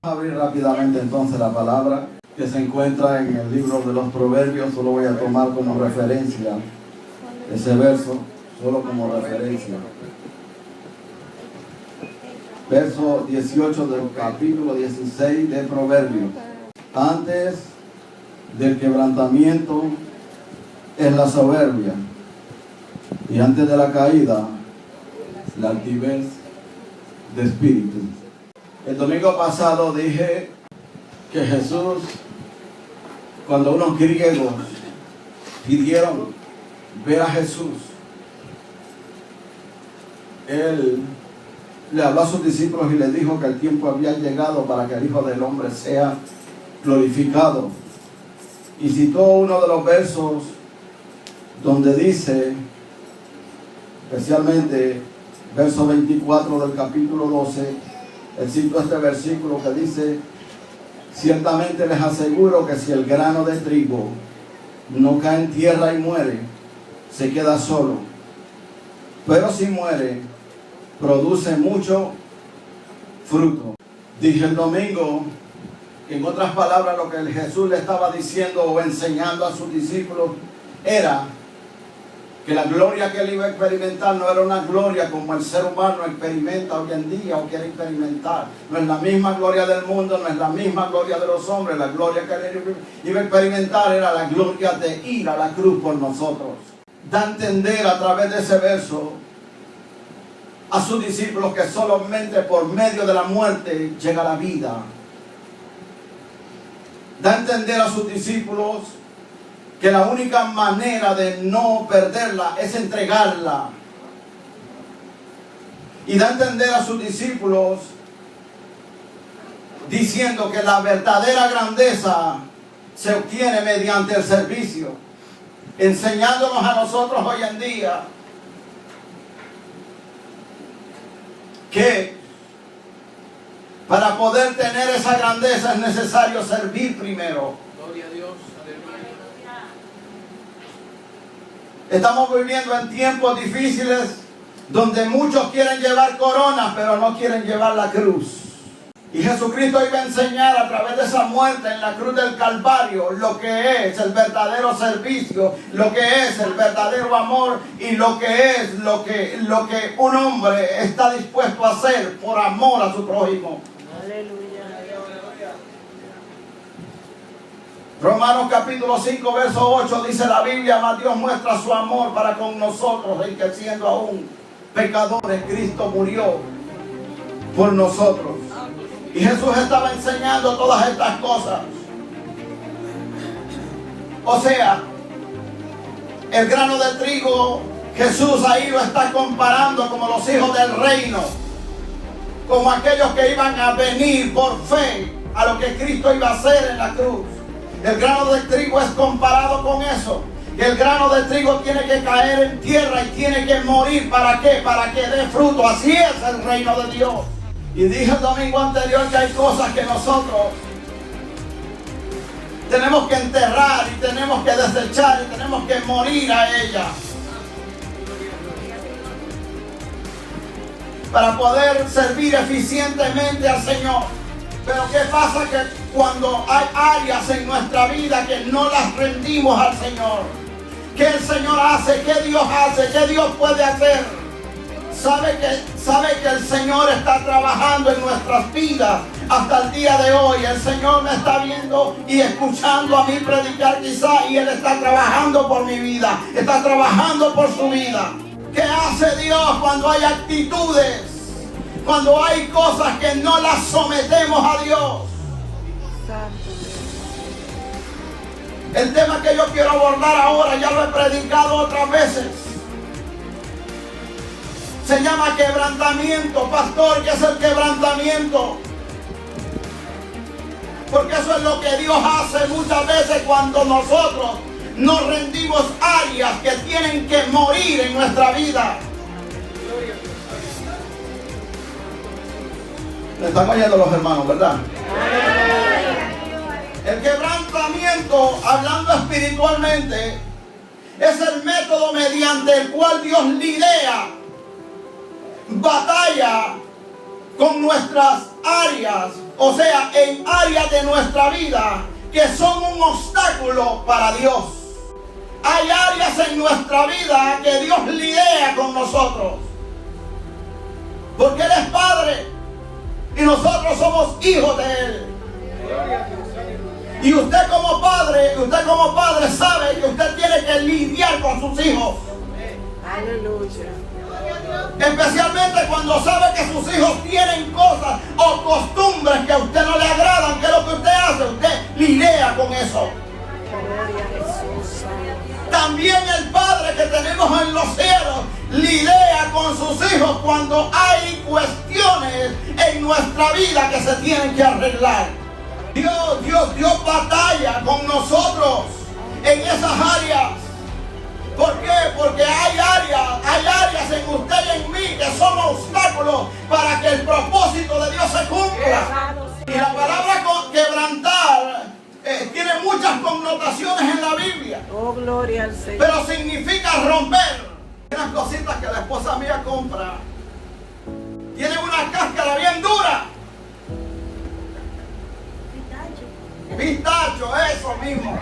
Abrir rápidamente entonces la palabra que se encuentra en el libro de los Proverbios. Solo voy a tomar como referencia ese verso, solo como referencia. Verso 18 del capítulo 16 de Proverbios. Antes del quebrantamiento es la soberbia, y antes de la caída la altivez de espíritu. El domingo pasado dije que Jesús, cuando unos griegos pidieron ver a Jesús, Él le habló a sus discípulos y les dijo que el tiempo había llegado para que el Hijo del Hombre sea glorificado. Y citó uno de los versos donde dice, especialmente verso 24 del capítulo 12, él citó este versículo que dice: ciertamente les aseguro que si el grano de trigo no cae en tierra y muere, se queda solo, pero si muere, produce mucho fruto. Dije el domingo, en otras palabras, lo que Jesús le estaba diciendo o enseñando a sus discípulos era que la gloria que él iba a experimentar no era una gloria como el ser humano experimenta hoy en día o quiere experimentar. No es la misma gloria del mundo, no es la misma gloria de los hombres. La gloria que él iba a experimentar era la gloria de ir a la cruz por nosotros. Da a entender a través de ese verso a sus discípulos que solamente por medio de la muerte llega la vida. Da a entender a sus discípulos que la única manera de no perderla es entregarla. Y da a entender a sus discípulos diciendo que la verdadera grandeza se obtiene mediante el servicio, enseñándonos a nosotros hoy en día que para poder tener esa grandeza es necesario servir primero. Gloria a Dios. Estamos viviendo en tiempos difíciles donde muchos quieren llevar coronas, pero no quieren llevar la cruz. Y Jesucristo iba a enseñar a través de esa muerte en la cruz del Calvario lo que es el verdadero servicio, lo que es el verdadero amor y lo que es lo que un hombre está dispuesto a hacer por amor a su prójimo. Aleluya. Romanos capítulo 5 verso 8 dice la Biblia: mas Dios muestra su amor para con nosotros, en que siendo aún pecadores, Cristo murió por nosotros. Y Jesús estaba enseñando todas estas cosas. O sea, el grano de trigo, Jesús ahí lo está comparando como los hijos del reino, como aquellos que iban a venir por fe a lo que Cristo iba a hacer en la cruz. El grano de trigo es comparado con eso. El grano de trigo tiene que caer en tierra y tiene que morir. ¿Para qué? Para que dé fruto. Así es el reino de Dios. Y dije el domingo anterior que hay cosas que nosotros tenemos que enterrar y tenemos que desechar y tenemos que morir a ellas para poder servir eficientemente al Señor. Pero ¿qué pasa? Que cuando hay áreas en nuestra vida que no las rendimos al Señor, ¿qué el Señor hace? ¿Qué Dios hace? ¿Qué Dios puede hacer? Sabe que el Señor está trabajando en nuestras vidas hasta el día de hoy. El Señor me está viendo y escuchando a mí predicar quizá, y Él está trabajando por mi vida, está trabajando por su vida. ¿Qué hace Dios cuando hay actitudes, cuando hay cosas que no las sometemos a Dios? El tema que yo quiero abordar ahora, ya lo he predicado otras veces, se llama quebrantamiento. Pastor, ¿qué es el quebrantamiento? Porque eso es lo que Dios hace muchas veces cuando nosotros nos rendimos áreas que tienen que morir en nuestra vida. Me están oyendo los hermanos, ¿verdad? El quebrantamiento, hablando espiritualmente, es el método mediante el cual Dios lidia, batalla con nuestras áreas, o sea, en áreas de nuestra vida que son un obstáculo para Dios. Hay áreas en nuestra vida que Dios lidia con nosotros, porque Él es Padre y nosotros somos hijos de Él. Y usted como padre sabe que usted tiene que lidiar con sus hijos. Aleluya. Especialmente cuando sabe que sus hijos tienen cosas o costumbres que a usted no le agradan. ¿Qué es lo que usted hace? Usted lidia con eso. Gloria a Jesús. También el Padre que tenemos en los cielos lidia con sus hijos cuando hay cuestiones en nuestra vida que se tienen que arreglar. Dios batalla con nosotros en esas áreas. ¿Por qué? Porque hay áreas en usted y en mí que son obstáculos para que el propósito de Dios se cumpla. Y la palabra quebrantar tiene muchas connotaciones en la Biblia. Oh, gloria al Señor. Pero significa romper. Unas cositas que la esposa mía compra tienen una cáscara bien dura. Pistacho, eso mismo.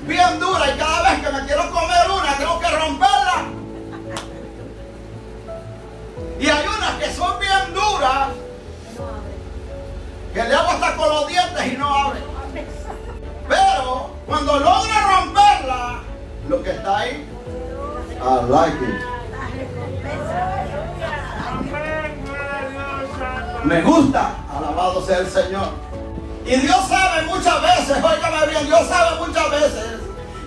Bien dura, y cada vez que me quiero comer una tengo que romperla. Y hay unas que son bien duras que le hago hasta con los dientes y no abren. Pero cuando logro romperla, lo que está ahí, I like it. Me gusta, alabado sea el Señor. Y Dios sabe muchas veces, óigame bien, Dios sabe muchas veces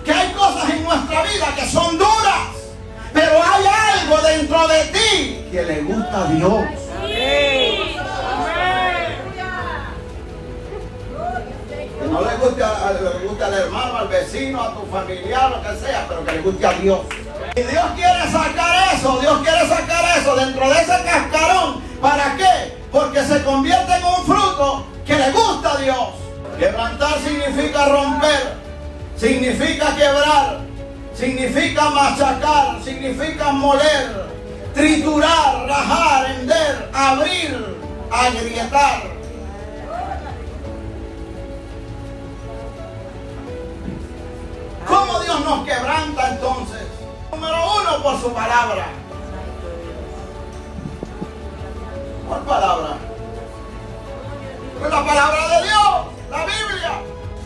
que hay cosas en nuestra vida que son duras, pero hay algo dentro de ti que le gusta a Dios. Sí. Que no le guste al hermano, al vecino, a tu familiar, lo que sea, pero que le guste a Dios. Y Dios quiere sacar eso dentro de ese cascarón. ¿Para qué? Porque se convierte en un fruto que le gusta a Dios. Quebrantar significa romper, significa quebrar, significa machacar, significa moler, triturar, rajar, hender, abrir, agrietar. ¿Cómo Dios nos quebranta entonces? Número uno, por su palabra. ¿Cuál palabra? Pues la palabra de Dios, la Biblia.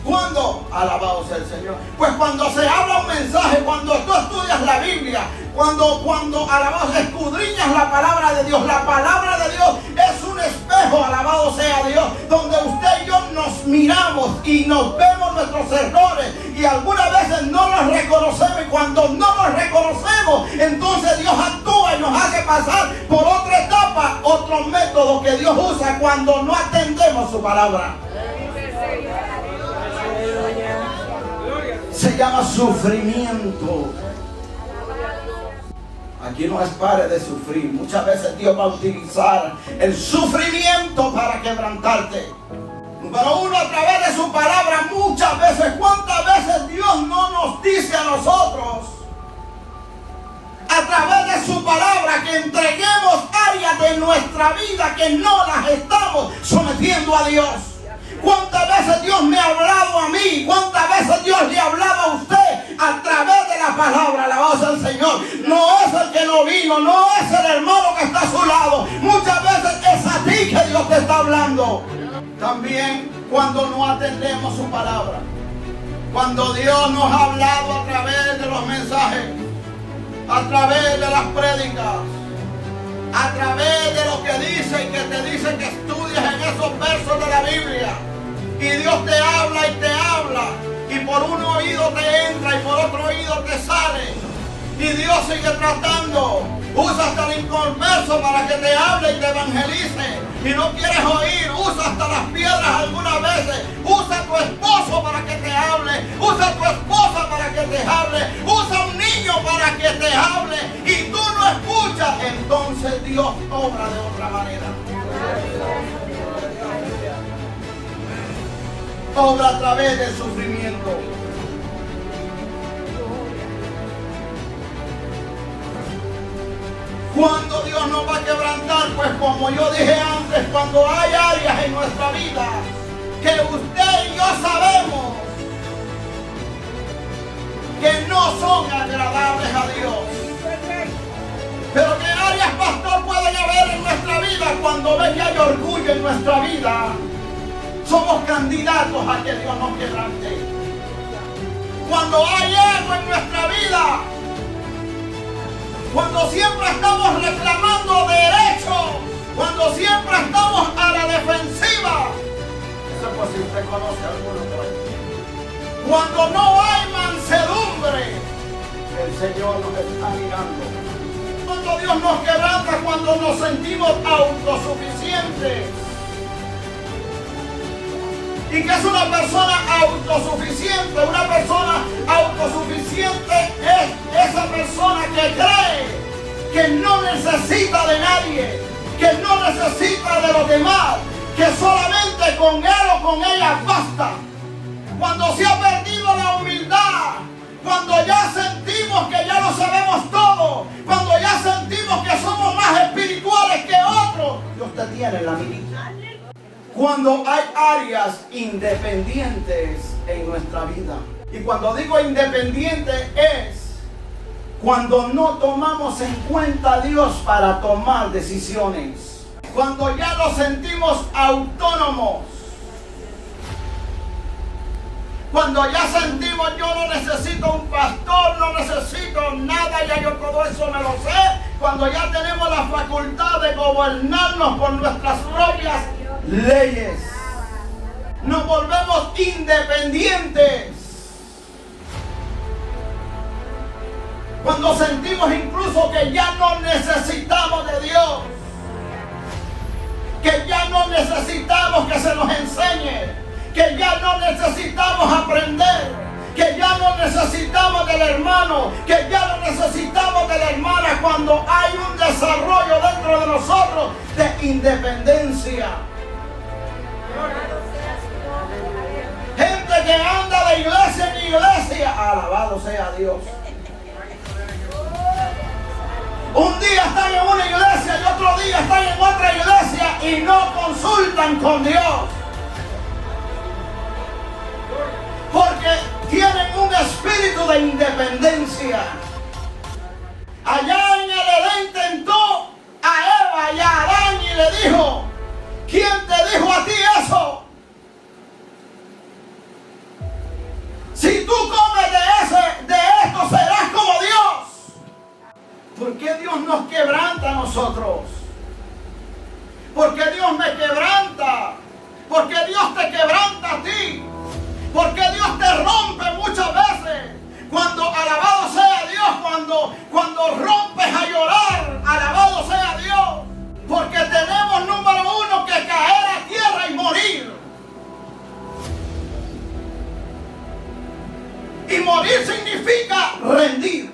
¿Cuándo? Alabado sea el Señor. Pues cuando se habla un mensaje, cuando tú estudias la Biblia, cuando alabado, escudriñas la palabra de Dios. La palabra de Dios es un espejo, alabado sea Dios, donde usted y yo nos miramos y nos vemos nuestros errores y algunas veces no los reconocemos, y cuando no los reconocemos, entonces Dios actúa y nos hace pasar por otra etapa, otro método que Dios usa cuando no atendemos su palabra. Se llama sufrimiento. Aquí no es pare de sufrir. Muchas veces Dios va a utilizar el sufrimiento para quebrantarte. Número uno, a través de su palabra. Muchas veces, ¿cuántas veces Dios no nos dice a nosotros, a través de su palabra, que entreguemos áreas de nuestra vida que no las estamos sometiendo a Dios? ¿Cuántas veces Dios me ha hablado a mí? ¿Cuántas veces Dios le ha hablado a usted a través de la palabra? Alabado sea el Señor. No es el que no vino, no es el hermano que está a su lado. Muchas veces es a ti que Dios te está hablando. También cuando no atendemos su palabra. Cuando Dios nos ha hablado a través de los mensajes, a través de las prédicas, a través de lo que dice y que te dice que estudies en esos versos de la Biblia. Y Dios te habla y te habla. Y por un oído te entra y por otro oído te sale. Y Dios sigue tratando. Usa hasta el inconverso para que te hable y te evangelice. Y no quieres oír, usa hasta las piedras algunas veces. Usa a tu esposo para que te hable. Usa a tu esposa para que te hable. Usa a un niño para que te hable. Y tú no escuchas. Entonces Dios obra de otra manera. Obra a través del sufrimiento. ¿Cuándo Dios nos va a quebrantar? Pues como yo dije antes, importantes cuando hay áreas en nuestra vida que usted y yo sabemos que no son agradables a Dios. Pero ¿qué áreas, pastor, pueden haber en nuestra vida cuando ve que hay orgullo en nuestra vida? Somos candidatos a que Dios nos quebrante. Cuando hay ego en nuestra vida, cuando siempre estamos reclamando derechos, cuando siempre estamos a la defensiva, eso pues si usted conoce a alguno por ahí. Cuando no hay mansedumbre, el Señor nos está mirando. Cuando Dios nos quebranta, cuando nos sentimos autosuficientes. ¿Y qué es una persona autosuficiente? Una persona autosuficiente es esa persona que cree que no necesita de nadie, que no necesita de los demás, que solamente con él o con ella basta. Cuando se ha perdido la humildad, cuando ya sentimos que ya lo sabemos todo, cuando ya sentimos que somos más espirituales que otros, Dios te tiene en la mirilla. Cuando hay áreas independientes en nuestra vida. Y cuando digo independiente es cuando no tomamos en cuenta a Dios para tomar decisiones. Cuando ya nos sentimos autónomos. Cuando ya sentimos yo no necesito un pastor, no necesito nada, ya yo todo eso me lo sé. Cuando ya tenemos la facultad de gobernarnos por nuestras propias leyes, nos volvemos independientes. Cuando sentimos incluso que ya no necesitamos de Dios, que ya no necesitamos que se nos enseñe, que ya no necesitamos aprender, que ya no necesitamos del hermano, que ya no necesitamos de la hermana, cuando hay un desarrollo dentro de nosotros de independencia. Gente que anda de iglesia en iglesia, alabado sea Dios. Un día están en una iglesia y otro día están en otra iglesia y no consultan con Dios. Porque tienen un espíritu de independencia. Allá en el Edén tentó a Eva y a Adán y le dijo: ¿quién te dijo a ti eso? Si tú comes de esto serás como Dios. ¿Por qué Dios nos quebranta a nosotros? ¿Por qué Dios me quebranta? ¿Por qué Dios te quebranta a ti? ¿Por qué Dios te rompe muchas veces? Cuando alabado sea Dios, cuando rompes a llorar, alabado sea Dios. Porque tenemos, número uno, que caer a tierra y morir. Y morir significa rendir.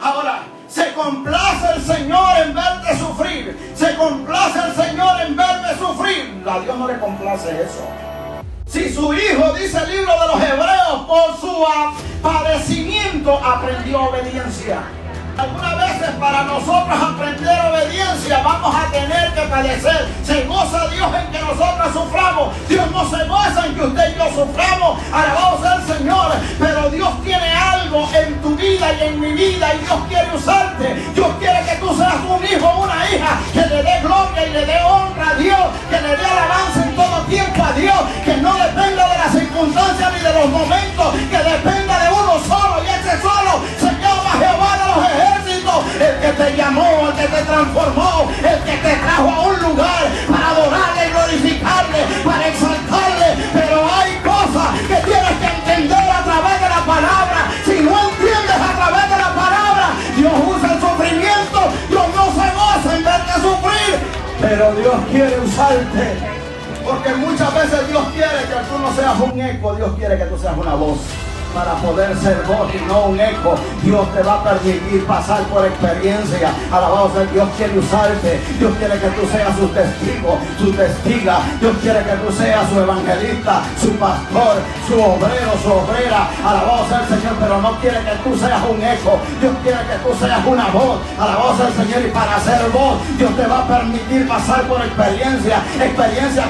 Ahora, se complace el Señor en verte sufrir. Se complace el Señor en verme sufrir. A Dios no le complace eso. Si su hijo, dice el libro de los Hebreos, por su padecimiento aprendió obediencia. Algunas veces para nosotros aprender obediencia vamos a tener que padecer. Se goza Dios en que nosotros suframos. Dios no se goza en que usted y yo suframos. Alabado sea el Señor. Pero Dios tiene algo en tu vida y en mi vida. Y Dios quiere usarte. Dios quiere que tú seas un hijo o una hija que le dé gloria y le dé honra a Dios. Que le dé alabanza en todo tiempo a Dios. Que no dependa de las circunstancias ni de los momentos. Que dependa de uno solo. Y ese solo se llama Jehová de los ejércitos. El que te llamó, el que te transformó, el que te trajo a un lugar para adorarle y glorificarle, para exaltarle. Pero hay cosas que tienes que entender a través de la palabra. Si no entiendes a través de la palabra, Dios usa el sufrimiento. Dios no se goza en verte sufrir, pero Dios quiere usarte. Porque muchas veces Dios quiere que tú no seas un eco, Dios quiere que tú seas una voz. para poder ser voz y no un eco. Dios te va a permitir pasar por experiencia. Alabado sea, Dios quiere usarte. Dios quiere que tú seas su testigo, su testiga. Dios quiere que tú seas su evangelista, su pastor, su obrero, su obrera. Alabado sea el Señor, pero no quiere que tú seas un eco. Dios quiere que tú seas una voz. Alabado sea el Señor, y para ser voz, Dios te va a permitir pasar por experiencias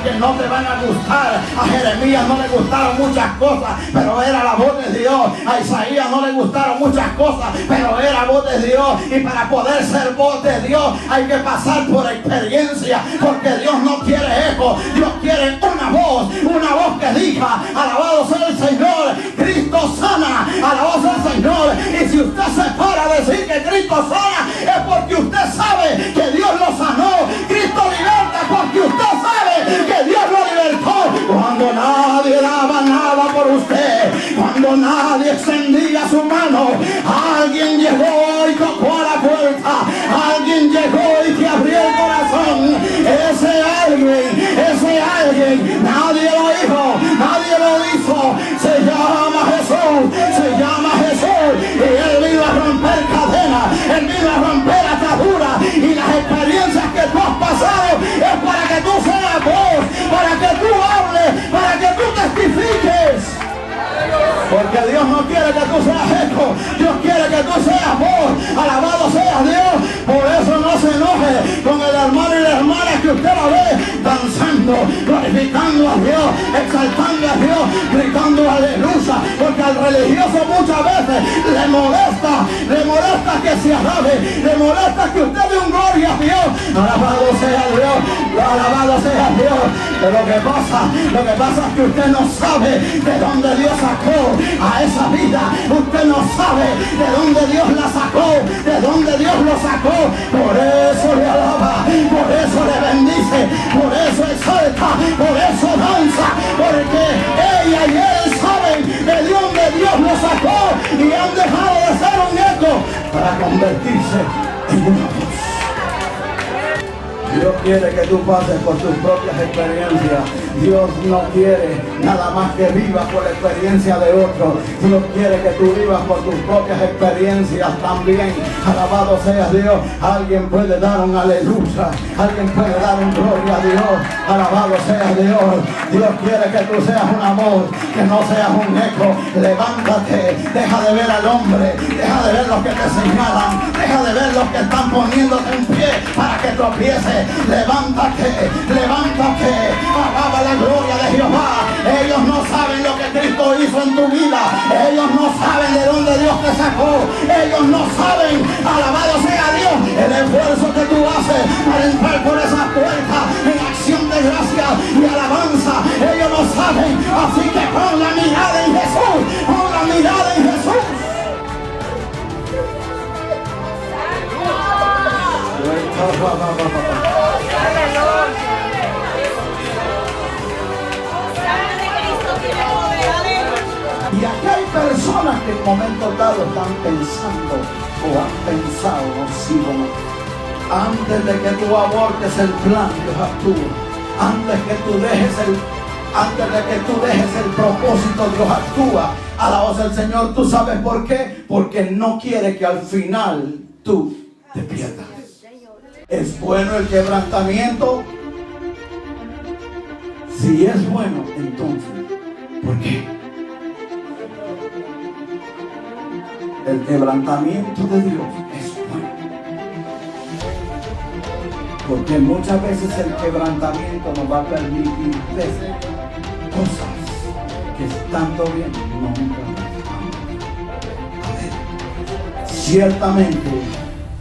que no te van a gustar. A Jeremías no le gustaron muchas cosas, pero era la voz de Dios. A Isaías no le gustaron muchas cosas, pero era voz de Dios. Y para poder ser voz de Dios hay que pasar por experiencia, porque Dios no quiere eco. Dios quiere una voz que diga: alabado sea el Señor, Cristo sana. Alabado sea el Señor. Y si usted se para a decir que Cristo sana, es porque usted sabe que Dios lo sanó. Cristo liberta porque usted sabe que Dios lo libertó. Cuando nadie daba nada por usted, cuando nadie extendía su mano, alguien llegó y tocó a la puerta. Alguien llegó y te abrió el corazón. Ese alguien, nadie lo dijo, nadie lo hizo. Se llama Jesús, se llama Jesús. Y Él vino a romper cadenas, Él vino a romper ataduras. Y las experiencias que tú has pasado es para que tú seas voz, para que tú hables, para que tú testifiques. Porque Dios no quiere que tú seas eco, Dios quiere que tú seas voz. Alabado sea Dios. Por eso no se enoje con el hermano y la hermana que usted la ve danzando, glorificando a Dios, exaltando a Dios, gritando aleluya. Porque al religioso muchas veces le molesta que se alabe, le molesta que usted dé un gloria a Dios. Alabado sea Dios, alabado sea Dios. Pero lo que pasa es que usted no sabe de dónde Dios sacó a esa vida. Usted no sabe de dónde Dios la sacó, de dónde Dios lo sacó. Por eso le alaba, por eso le bendice, por eso exalta, por eso danza, porque ella y él saben de dónde Dios lo sacó y han dejado de ser un eco para convertirse en una voz. Dios quiere que tú pases por tus propias experiencias. Dios no quiere nada más que vivas por la experiencia de otro. Dios quiere que tú vivas por tus propias experiencias también. Alabado sea Dios. Alguien puede dar un aleluya, alguien puede dar un gloria a Dios. Alabado sea Dios. Dios quiere que tú seas una voz, que no seas un eco. Levántate, deja de ver al hombre, deja de ver los que te señalan, deja de ver los que están poniéndote en pie para que tropieces. Levántate, alaba la gloria de Jehová. Ellos no saben lo que Cristo hizo en tu vida. Ellos no saben de dónde Dios te sacó. Ellos no saben, alabado sea Dios, el esfuerzo que tú haces para entrar por esas puertas en acción de gracia y alabanza. Ellos no saben, así que pon la mirada en Jesús, pon la mirada en Jesús. Y aquí hay personas que en momentos dados están pensando o han pensado, antes de que tú abortes el plan, Dios actúa. Antes de que tú dejes el propósito, Dios actúa. A la voz del Señor. ¿Tú sabes por qué? Porque no quiere que al final tú te pierdas. ¿Es bueno el quebrantamiento? Si es bueno, entonces, ¿por qué? El quebrantamiento de Dios es bueno. Porque muchas veces el quebrantamiento nos va a permitir ver cosas que estando bien no encontramos. Ciertamente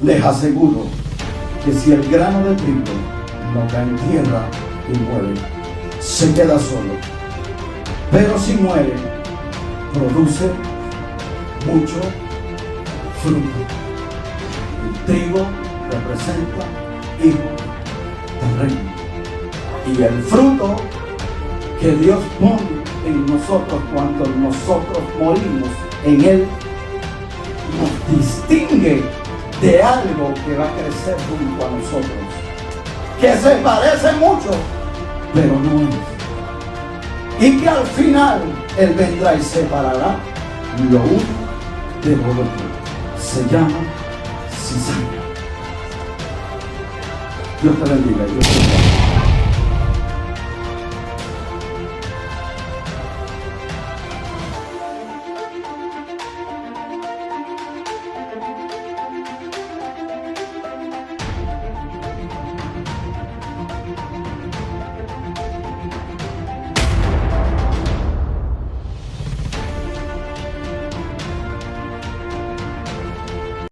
les aseguro que si el grano de trigo no cae en tierra y muere, se queda solo. Pero si muere, produce mucho fruto. El trigo representa hijo del reino. Y el fruto que Dios pone en nosotros cuando nosotros morimos en Él nos distingue de algo que va a crecer junto a nosotros, que se parece mucho, pero no es. Y que al final Él vendrá y separará lo uno de lo otro. Se llama cizaña. Dios te bendiga. Dios te bendiga.